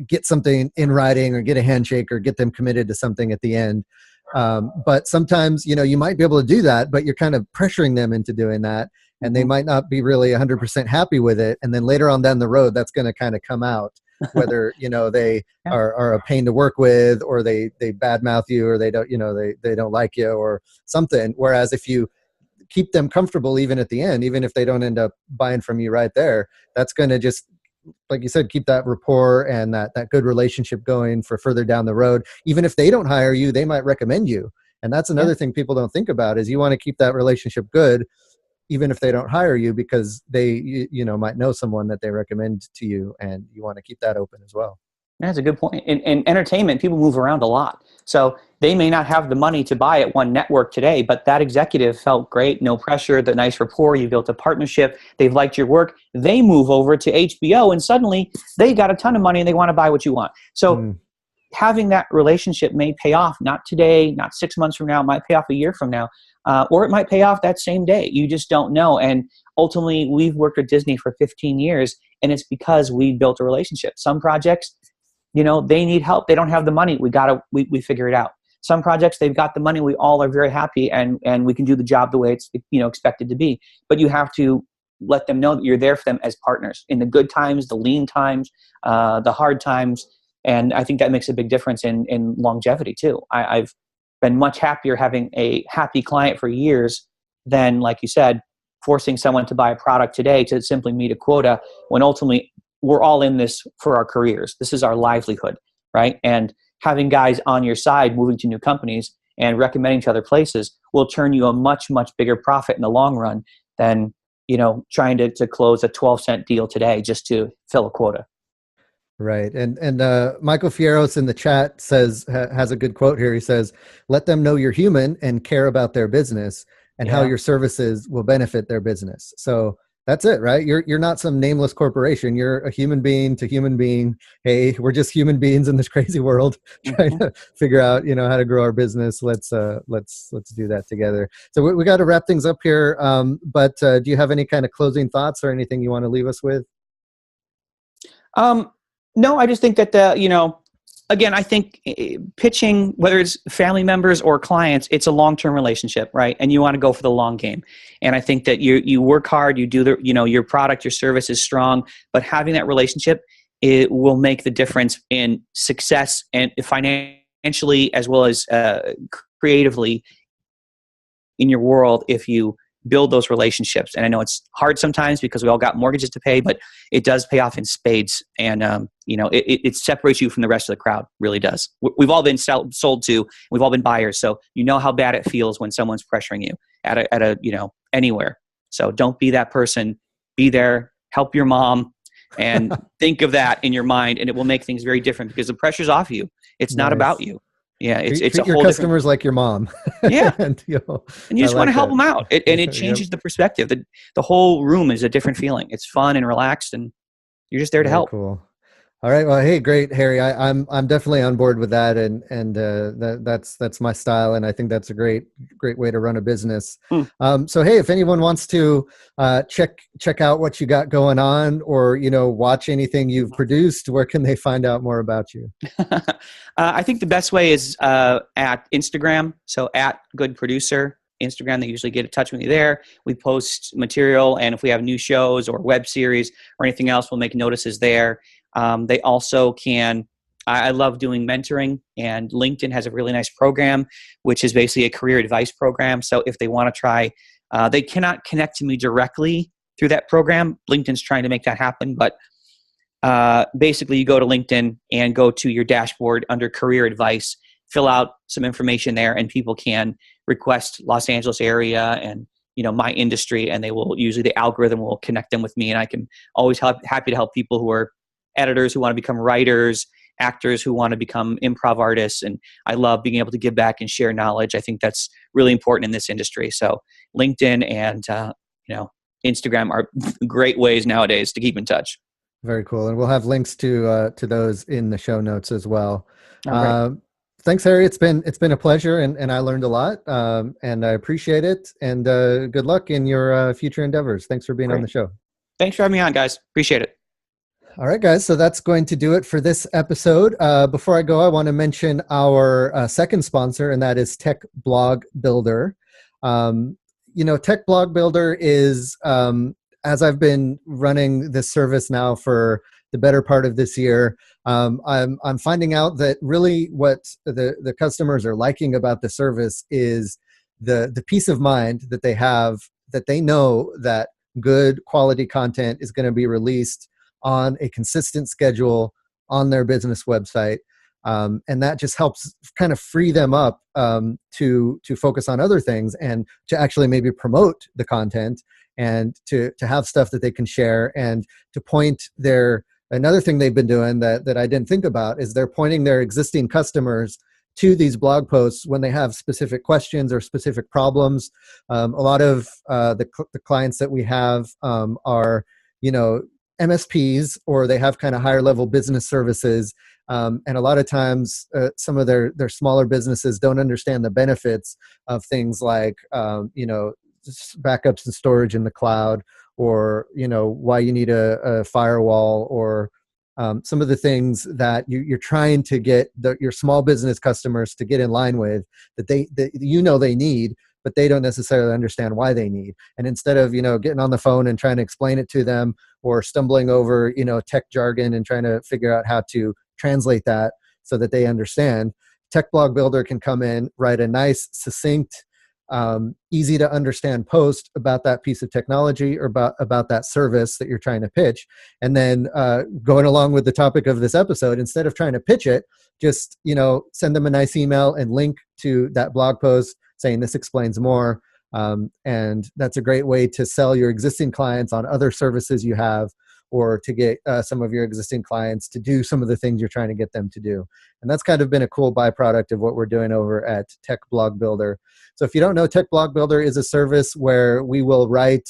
get something in writing or get a handshake or get them committed to something at the end. But sometimes you might be able to do that, but you're kind of pressuring them into doing that, and they might not be really 100% happy with it, and then later on down the road that's going to kind of come out, whether they are a pain to work with, or they badmouth you, or they don't they don't like you or something. Whereas if you keep them comfortable even at the end, even if they don't end up buying from you right there, that's going to just, like you said, keep that rapport and that good relationship going for further down the road. Even if they don't hire you, they might recommend you. And that's another thing people don't think about, is you want to keep that relationship good even if they don't hire you, because they might know someone that they recommend to you, and you want to keep that open as well. That's a good point. In entertainment, people move around a lot. So they may not have the money to buy at one network today, but that executive felt great, no pressure, the nice rapport, you built a partnership, they've liked your work, they move over to HBO, and suddenly they got a ton of money and they want to buy what you want. So having that relationship may pay off, not today, not 6 months from now, it might pay off a year from now, or it might pay off that same day. You just don't know. And ultimately, we've worked with Disney for 15 years, and it's because we built a relationship. Some projects, they need help. They don't have the money. We figure it out. Some projects, they've got the money. We all are very happy, and we can do the job the way it's expected to be. But you have to let them know that you're there for them as partners in the good times, the lean times, the hard times. And I think that makes a big difference in longevity too. I've been much happier having a happy client for years than, like you said, forcing someone to buy a product today to simply meet a quota, when ultimately we're all in this for our careers. This is our livelihood, right? And having guys on your side moving to new companies and recommending to other places will turn you a much, much bigger profit in the long run than trying to close a 12-cent deal today just to fill a quota. Right. And Michael Fieros in the chat has a good quote here. He says, "Let them know you're human and care about their business, and how your services will benefit their business." So that's it, right? You're not some nameless corporation. You're a human being to human being. Hey, we're just human beings in this crazy world trying to figure out, how to grow our business. Let's do that together. So we got to wrap things up here. But do you have any kind of closing thoughts or anything you want to leave us with? No, I just think that again, I think pitching, whether it's family members or clients, it's a long-term relationship, right? And you want to go for the long game. And I think that you work hard, you do your product, your service is strong, but having that relationship, it will make the difference in success and financially, as well as creatively in your world, if you build those relationships. And I know it's hard sometimes because we all got mortgages to pay, but it does pay off in spades. And, it separates you from the rest of the crowd, really does. We've all been sold to, we've all been buyers. So how bad it feels when someone's pressuring you at anywhere. So don't be that person. Be there, help your mom, and think of that in your mind, and it will make things very different because the pressure's off you. It's not about you. Yeah, it's treat a whole your customers like your mom. Yeah, and you just want to help them out, and it changes the perspective. The whole room is a different feeling. It's fun and relaxed, and you're just there to help. Cool. All right. Well, hey, great, Harry. I'm definitely on board with that, and that's my style, and I think that's a great way to run a business. So hey, if anyone wants to check out what you got going on, or watch anything you've produced, where can they find out more about you? I think the best way is at Instagram. So at Good Producer Instagram, they usually get in touch with me there. We post material, and if we have new shows or web series or anything else, we'll make notices there. They also can, I love doing mentoring, and LinkedIn has a really nice program, which is basically a career advice program. So if they want to try, they cannot connect to me directly through that program. LinkedIn's trying to make that happen, but basically you go to LinkedIn and go to your dashboard under career advice, fill out some information there, and people can request Los Angeles area and my industry, and they will usually, the algorithm will connect them with me, and I can always happy to help people who are editors, who want to become writers, actors who want to become improv artists. And I love being able to give back and share knowledge. I think that's really important in this industry. So LinkedIn and Instagram are great ways nowadays to keep in touch. Very cool. And we'll have links to those in the show notes as well. Oh, Thanks, Harry. It's been a pleasure, and I learned a lot, and I appreciate it. And good luck in your future endeavors. Thanks for being on the show. Thanks for having me on, guys. Appreciate it. All right, guys. So that's going to do it for this episode. Before I go, I want to mention our second sponsor, and that is Tech Blog Builder. Tech Blog Builder is, as I've been running this service now for the better part of this year, I'm finding out that really what the customers are liking about the service is the peace of mind that they have, that they know that good quality content is going to be released on a consistent schedule on their business website. And that just helps kind of free them up to focus on other things and to actually maybe promote the content and to have stuff that they can share and to point another thing they've been doing that I didn't think about is they're pointing their existing customers to these blog posts when they have specific questions or specific problems. A lot of the clients that we have are, MSPs, or they have kind of higher level business services. And a lot of times some of their smaller businesses don't understand the benefits of things like, backups and storage in the cloud, or, why you need a firewall, or some of the things that you're trying to get your small business customers to get in line with that they need, but they don't necessarily understand why they need. And instead of, getting on the phone and trying to explain it to them, or stumbling over, tech jargon and trying to figure out how to translate that so that they understand, Tech Blog Builder can come in, write a nice, succinct, easy to understand post about that piece of technology or about that service that you're trying to pitch. And then going along with the topic of this episode, instead of trying to pitch it, just, send them a nice email and link to that blog post saying this explains more. And that's a great way to sell your existing clients on other services you have, or to get some of your existing clients to do some of the things you're trying to get them to do. And that's kind of been a cool byproduct of what we're doing over at Tech Blog Builder. So if you don't know, Tech Blog Builder is a service where we will write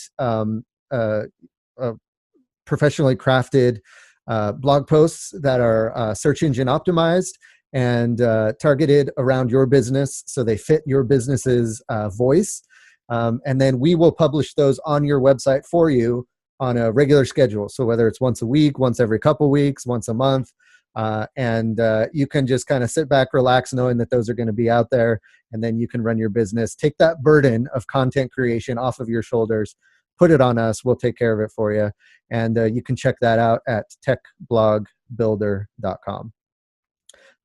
professionally crafted blog posts that are search engine optimized and targeted around your business, so they fit your business's voice. And then we will publish those on your website for you on a regular schedule. So whether it's once a week, once every couple weeks, once a month, and you can just kind of sit back, relax, knowing that those are going to be out there, and then you can run your business. Take that burden of content creation off of your shoulders, put it on us. We'll take care of it for you. And you can check that out at techblogbuilder.com.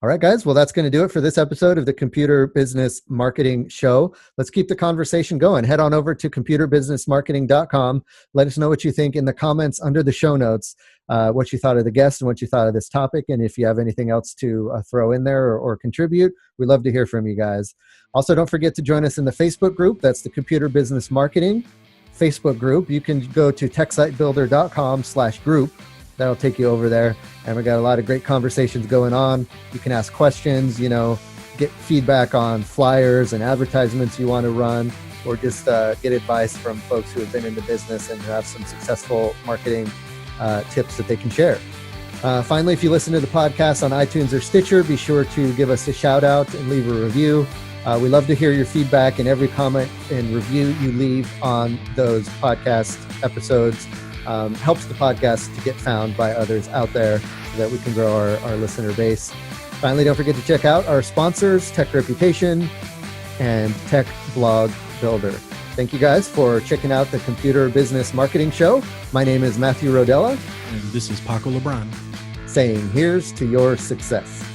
All right, guys. Well, that's going to do it for this episode of the Computer Business Marketing Show. Let's keep the conversation going. Head on over to computerbusinessmarketing.com. Let us know what you think in the comments under the show notes, what you thought of the guest and what you thought of this topic. And if you have anything else to throw in there or contribute, we'd love to hear from you guys. Also, don't forget to join us in the Facebook group. That's the Computer Business Marketing Facebook group. You can go to techsitebuilder.com/group. That'll take you over there. And we got a lot of great conversations going on. You can ask questions, get feedback on flyers and advertisements you want to run, or just get advice from folks who have been in the business and who have some successful marketing tips that they can share. Finally, if you listen to the podcast on iTunes or Stitcher, be sure to give us a shout out and leave a review. We love to hear your feedback, and every comment and review you leave on those podcast episodes helps the podcast to get found by others out there so that we can grow our listener base. Finally, don't forget to check out our sponsors, TECHREPUTATION and Tech Blog Builder. Thank you guys for checking out the Computer Business Marketing Show. My name is Matthew Rodella. And this is Paco LeBron. Saying here's to your success.